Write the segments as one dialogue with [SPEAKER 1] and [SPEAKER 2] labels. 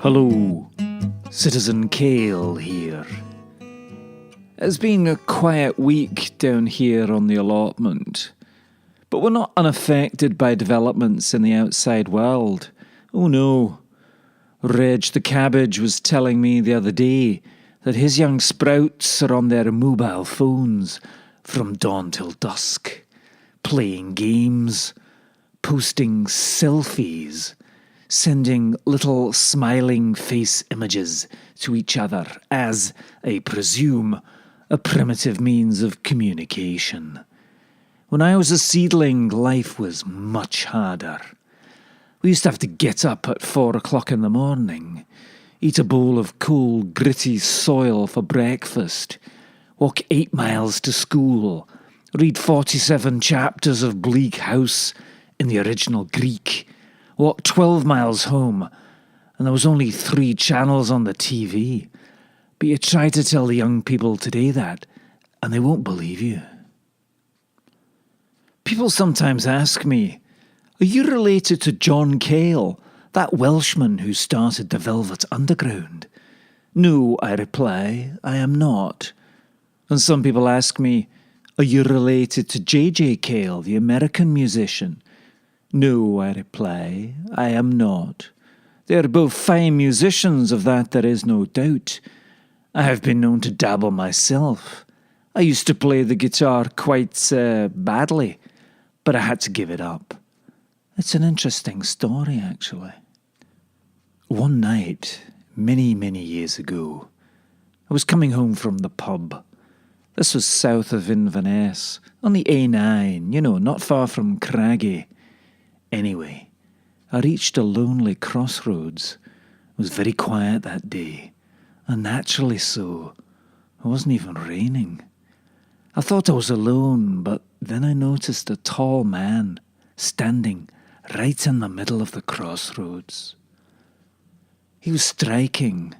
[SPEAKER 1] Hello, Citizen Kale here. It's been a quiet week down here on the allotment, but we're not unaffected by developments in the outside world. Oh no. Reg the cabbage was telling me the other day that his young sprouts are on their mobile phones from dawn till dusk, playing games, posting selfies, sending little smiling face images to each other as, I presume, a primitive means of communication. When I was a seedling, life was much harder. We used to have to get up at 4 o'clock in the morning, eat a bowl of cold, gritty soil for breakfast, walk 8 miles to school, read 47 chapters of Bleak House in the original Greek, walk 12 miles home, and there was only 3 channels on the TV. But you try to tell the young people today that, and they won't believe you. People sometimes ask me, are you related to John Kale, that Welshman who started the Velvet Underground? No, I reply, I am not. And some people ask me, are you related to J.J. Kale, the American musician? No, I reply, I am not. They are both fine musicians, of that there is no doubt. I have been known to dabble myself. I used to play the guitar quite badly, but I had to give it up. It's an interesting story, actually. One night, many years ago, I was coming home from the pub. This was south of Inverness, on the A9, not far from Craggy. Anyway, I reached a lonely crossroads. It was very quiet that day, and naturally so. It wasn't even raining. I thought I was alone, but then I noticed a tall man standing right in the middle of the crossroads. He was striking.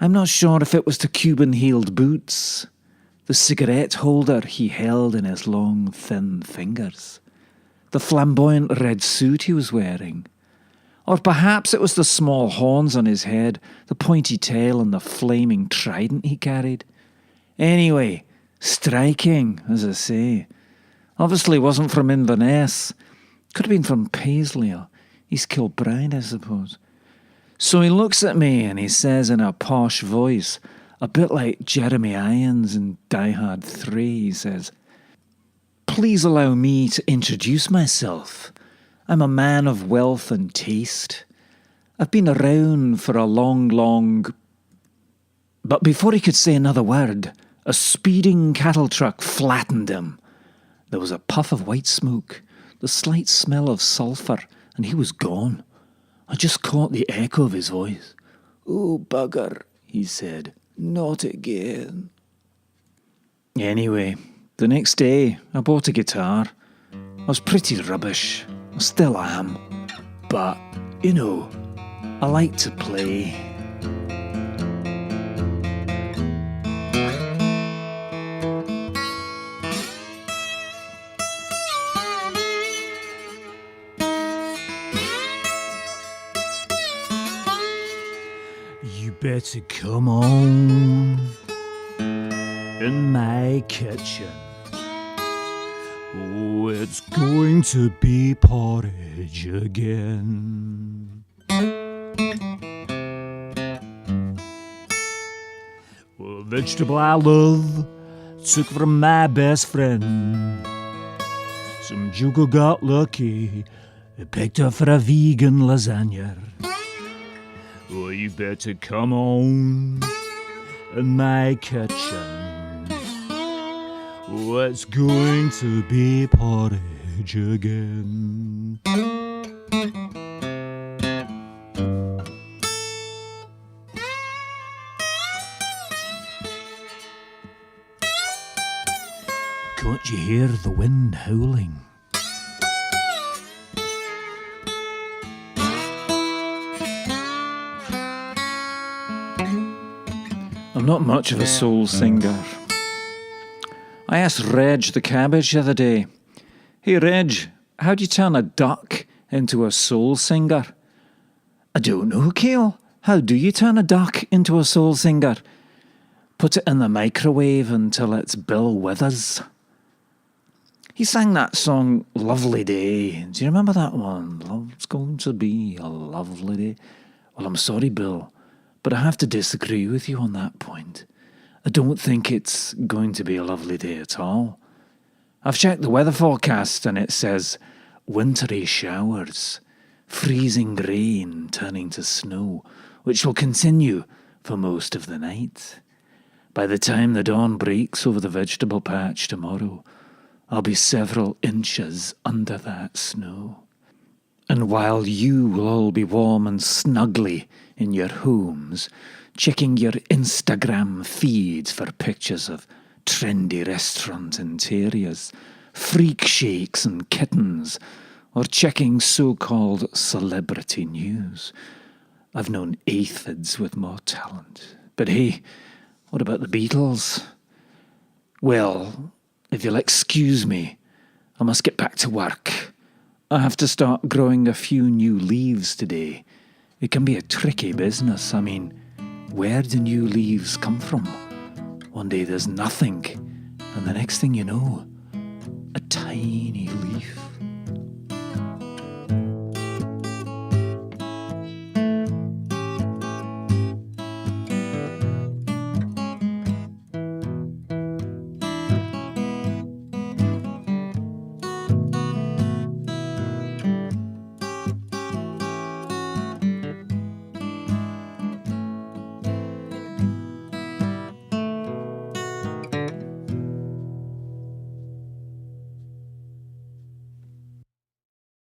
[SPEAKER 1] I'm not sure if it was the Cuban-heeled boots, the cigarette holder he held in his long, thin fingers, the flamboyant red suit he was wearing, or perhaps it was the small horns on his head, the pointy tail and the flaming trident he carried. Anyway, striking, as I say. Obviously wasn't from Inverness. Could have been from Paisley or East Kilbride, I suppose. So he looks at me and he says in a posh voice, a bit like Jeremy Irons in Die Hard 3, he says, "Please allow me to introduce myself. I'm a man of wealth and taste. I've been around for a long... But before he could say another word, a speeding cattle truck flattened him. There was a puff of white smoke, the slight smell of sulphur, and he was gone. I just caught the echo of his voice. "Oh, bugger," he said, "not again." Anyway, the next day I bought a guitar. I was pretty rubbish. I still am. But, I like to play. You better come on in my kitchen. Oh, it's going to be porridge again. Well, a vegetable I love took from my best friend. Some jugo got lucky, picked up for a vegan lasagna. Well, you better come on in my kitchen. Oh, it's going to be porridge again. Can't you hear the wind howling? I'm not much of a soul singer. I asked Reg the cabbage the other day, "Hey Reg, how do you turn a duck into a soul singer?" "I don't know, Kale. How do you turn a duck into a soul singer? Put it in the microwave until its bill withers. He sang that song, Lovely Day. Do you remember that one? Love's going to be a lovely day. Well, I'm sorry, Bill, but I have to disagree with you on that point. I don't think it's going to be a lovely day at all. I've checked the weather forecast and it says wintry showers, freezing rain turning to snow, which will continue for most of the night. By the time the dawn breaks over the vegetable patch tomorrow, I'll be several inches under that snow. And while you will all be warm and snuggly in your homes, checking your Instagram feeds for pictures of trendy restaurant interiors, freak shakes and kittens, or checking so-called celebrity news, I've known aphids with more talent. But hey, what about the Beatles? Well, if you'll excuse me, I must get back to work. I have to start growing a few new leaves today. It can be a tricky business. I mean, where do new leaves come from? One day there's nothing, and the next thing you know, a tiny leaf.